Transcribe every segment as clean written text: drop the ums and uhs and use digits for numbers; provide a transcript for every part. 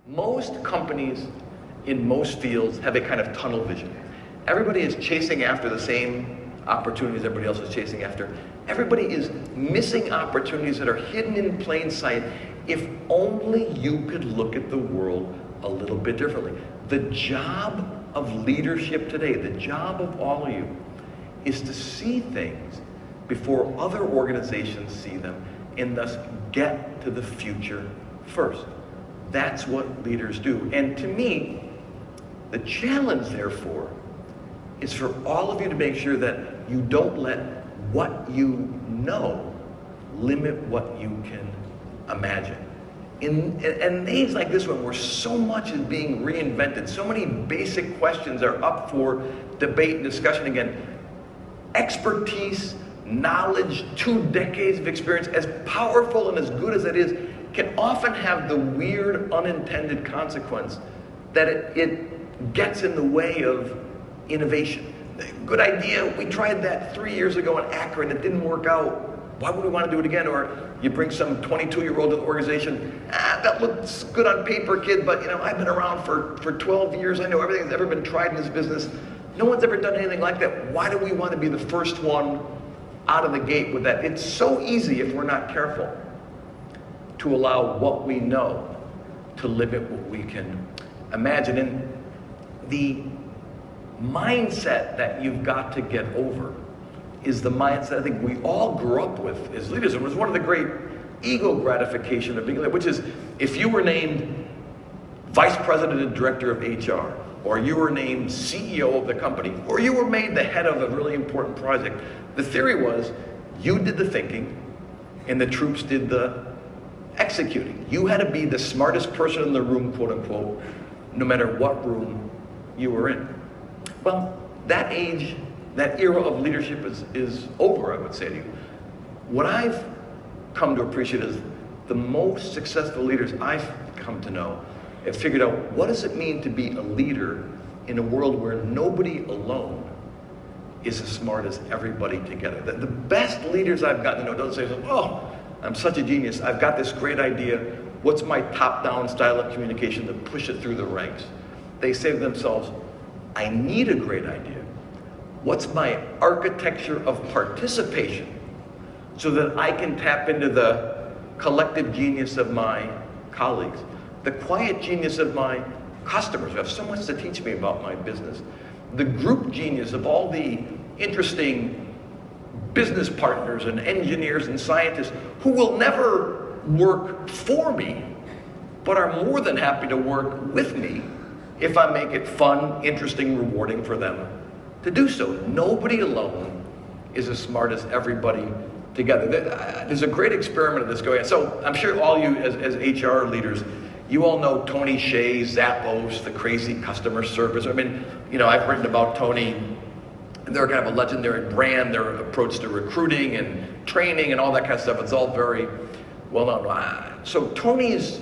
Most companies in most fields have a kind of tunnel vision. Everybody is chasing after the same opportunities everybody else is chasing after. Everybody is missing opportunities that are hidden in plain sight if only you could look at the world a little bit differently. The job of leadership today, the job of all of you, is to see things before other organizations see them and thus get to the future first. That's what leaders do. And to me, the challenge, therefore, is for all of you to make sure that you don't let what you know limit what you can imagine. In days like this one, where so much is being reinvented, so many basic questions are up for debate and discussion again, expertise, knowledge, 2 decades of experience, as powerful and as good as it is, can often have the weird unintended consequence that it gets in the way of innovation. Good idea, we tried that 3 years ago in Akron, it didn't work out. Why would we want to do it again? Or you bring some 22-year-old to the organization, that looks good on paper, kid, but I've been around for 12 years, I know everything that's ever been tried in this business. No one's ever done anything like that. Why do we want to be the first one out of the gate with that? It's so easy, if we're not careful, to allow what we know to limit what we can imagine. And the mindset that you've got to get over is the mindset I think we all grew up with as leaders. It was one of the great ego gratification of being a leader, which is if you were named vice president and director of HR, or you were named CEO of the company, or you were made the head of a really important project, the theory was you did the thinking and the troops did the executing. You had to be the smartest person in the room, quote unquote, no matter what room you were in. Well, that age, that era of leadership is over, I would say to you. What I've come to appreciate is the most successful leaders I've come to know have figured out what does it mean to be a leader in a world where nobody alone is as smart as everybody together. The best leaders I've gotten to know don't say, oh, I'm such a genius, I've got this great idea, what's my top-down style of communication to push it through the ranks? They say to themselves, I need a great idea. What's my architecture of participation so that I can tap into the collective genius of my colleagues, the quiet genius of my customers who have so much to teach me about my business, the group genius of all the interesting business partners and engineers and scientists who will never work for me, but are more than happy to work with me if I make it fun, interesting, rewarding for them to do so. Nobody alone is as smart as everybody together. There's a great experiment of this going on. So I'm sure all you as HR leaders, you all know Tony Hsieh, Zappos, the crazy customer service. I mean, I've written about Tony. They're kind of a legendary brand, their approach to recruiting and training and all that kind of stuff. It's all very well known. So Tony's,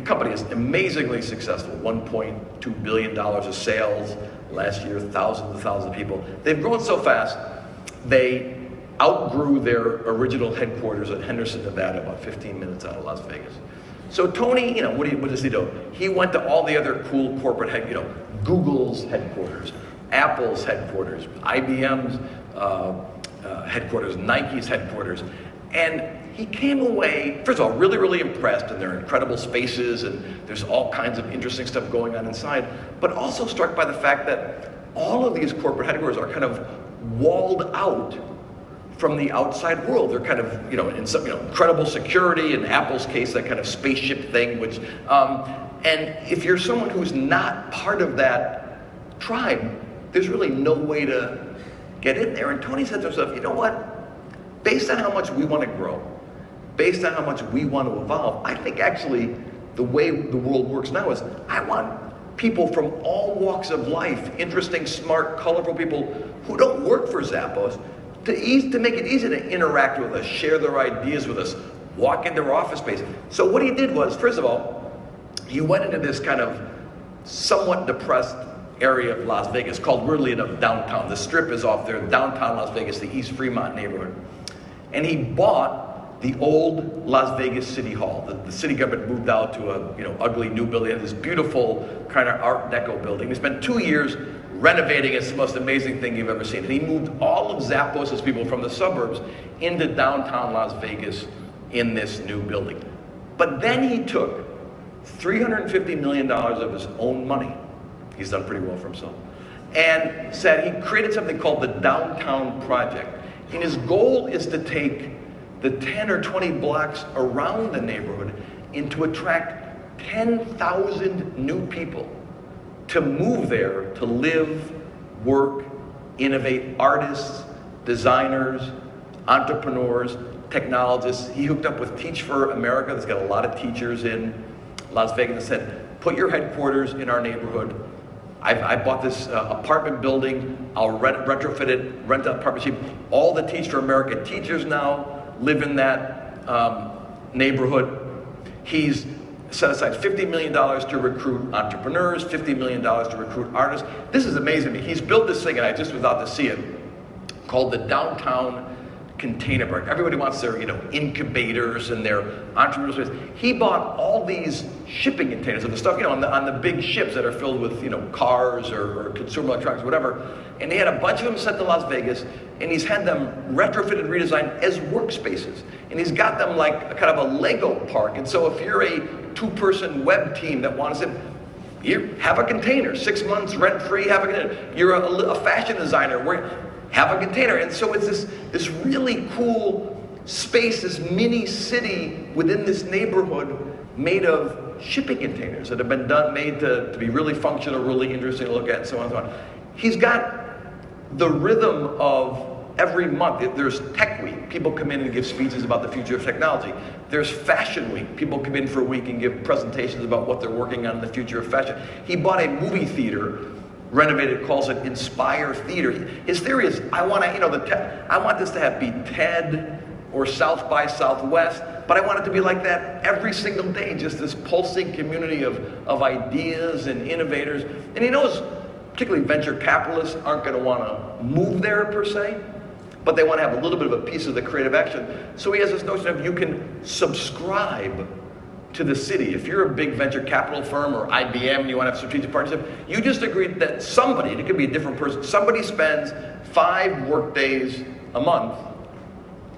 company is amazingly successful, $1.2 billion of sales last year, thousands of people. They've grown so fast, they outgrew their original headquarters at Henderson, Nevada, about 15 minutes out of Las Vegas. So Tony, what does he do? He went to all the other cool corporate Google's headquarters, Apple's headquarters, IBM's headquarters, Nike's headquarters, and he came away, first of all, really, really impressed, and they're incredible spaces, and there's all kinds of interesting stuff going on inside, but also struck by the fact that all of these corporate headquarters are kind of walled out from the outside world. They're kind of, in some, incredible security, in Apple's case, that kind of spaceship thing, which, and if you're someone who's not part of that tribe, there's really no way to get in there. And Tony said to himself, you know what? Based on how much we want to grow, based on how much we want to evolve, I think actually the way the world works now is I want people from all walks of life, interesting, smart, colorful people who don't work for Zappos, to make it easy to interact with us, share their ideas with us, walk into our office space. So what he did was, first of all, he went into this kind of somewhat depressed area of Las Vegas called, weirdly enough, downtown. The Strip is off there, downtown Las Vegas, the East Fremont neighborhood. And he bought the old Las Vegas City Hall. The city government moved out to a ugly new building. It had this beautiful kind of Art Deco building. He spent 2 years renovating it. It's the most amazing thing you've ever seen. And he moved all of Zappos' people from the suburbs into downtown Las Vegas in this new building. But then he took $350 million of his own money. He's done pretty well for himself. And said he created something called the Downtown Project. And his goal is to take the 10 or 20 blocks around the neighborhood and to attract 10,000 new people to move there to live, work, innovate, artists, designers, entrepreneurs, technologists. He hooked up with Teach for America. That's got a lot of teachers in Las Vegas and said, put your headquarters in our neighborhood. I bought this apartment building. I'll retrofit it, rent out partnership. All the Teach for America teachers now live in that neighborhood. He's set aside $50 million to recruit entrepreneurs, $50 million to recruit artists. This is amazing to me. He's built this thing, and I just was out to see it, called the Downtown Container Park. Everybody wants their incubators and their entrepreneur space. He bought all these shipping containers of the stuff on the big ships that are filled with cars or consumer electronics, whatever. And he had a bunch of them sent to Las Vegas, and he's had them retrofitted and redesigned as workspaces. And he's got them like a kind of a Lego park. And so if you're a 2-person web team that wants it, you have a container, 6 months rent-free, have a container. You're a fashion designer, have a container. And so it's this really cool space, this mini city within this neighborhood made of shipping containers that have been made to be really functional, really interesting to look at, and so on and so on. He's got the rhythm of every month. There's Tech Week. People come in and give speeches about the future of technology. There's Fashion Week. People come in for a week and give presentations about what they're working on in the future of fashion. He bought a movie theater, renovated, calls it Inspire Theater. His theory is, I want this to be TED or South by Southwest, but I want it to be like that every single day, just this pulsing community of ideas and innovators. And he knows, particularly venture capitalists aren't going to want to move there per se, but they want to have a little bit of a piece of the creative action. So he has this notion of you can subscribe to the city. If you're a big venture capital firm or IBM and you want to have strategic partnership, you just agreed that somebody, and it could be a different person, somebody spends 5 work days a month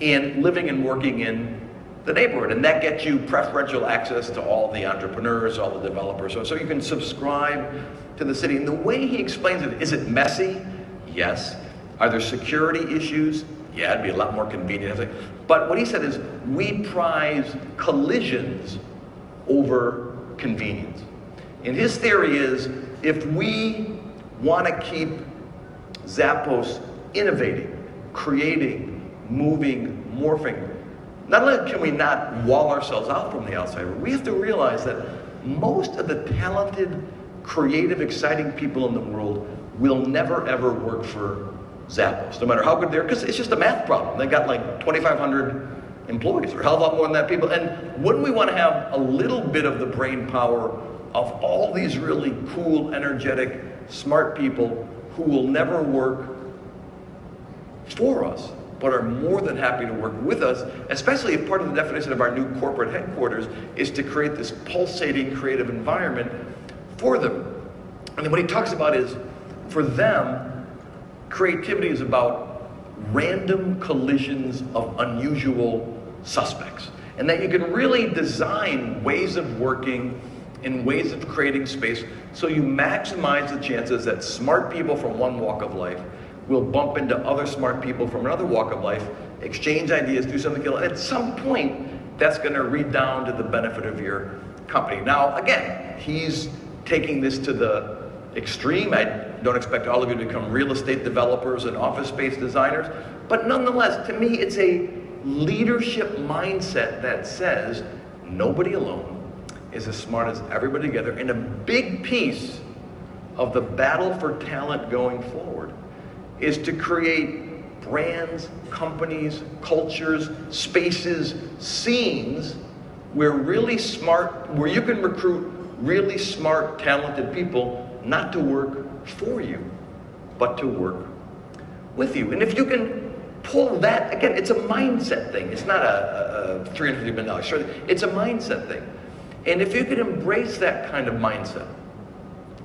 in living and working in the neighborhood. And that gets you preferential access to all the entrepreneurs, all the developers. So you can subscribe to the city. And the way he explains it, is it messy? Yes. Are there security issues? Yeah, it'd be a lot more convenient. But what he said is, we prize collisions over convenience. And his theory is, if we want to keep Zappos innovating, creating, moving, morphing, not only can we not wall ourselves out from the outside, we have to realize that most of the talented, creative, exciting people in the world will never ever work for Zappos, no matter how good they are, because it's just a math problem. They got like 2,500 employees, or a hell of a lot more than that people. And wouldn't we want to have a little bit of the brain power of all these really cool, energetic, smart people who will never work for us, but are more than happy to work with us, especially if part of the definition of our new corporate headquarters is to create this pulsating creative environment for them. And then what he talks about is, for them, creativity is about random collisions of unusual suspects. And that you can really design ways of working and ways of creating space so you maximize the chances that smart people from one walk of life will bump into other smart people from another walk of life, exchange ideas, do something, and at some point, that's going to read down to the benefit of your company. Now, again, he's taking this to the extreme. I don't expect all of you to become real estate developers and office space designers, but nonetheless, to me, it's a leadership mindset that says nobody alone is as smart as everybody together, and a big piece of the battle for talent going forward is to create brands, companies, cultures, spaces, scenes where you can recruit really smart, talented people, not to work for you, but to work with you. And if you can pull that, again, it's a mindset thing. It's not a $350 million short. It's a mindset thing. And if you can embrace that kind of mindset,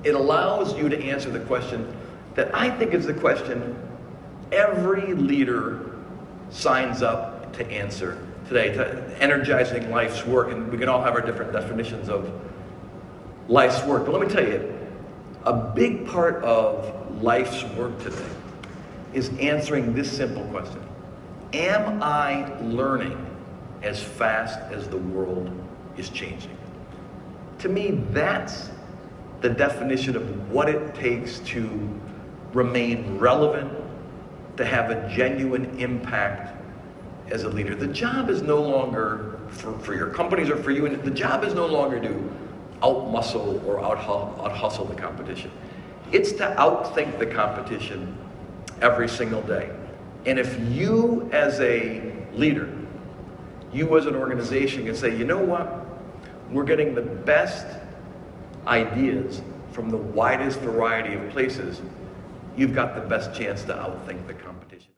it allows you to answer the question that I think is the question every leader signs up to answer today, to energizing life's work. And we can all have our different definitions of life's work. But let me tell you, a big part of life's work today is answering this simple question. Am I learning as fast as the world is changing? To me, that's the definition of what it takes to remain relevant, to have a genuine impact as a leader. The job is no longer, for your companies or for you, and the job is no longer to out-muscle or out-hustle the competition. It's to outthink the competition every single day. And if you as a leader, you as an organization can say, you know what? We're getting the best ideas from the widest variety of places, you've got the best chance to outthink the competition.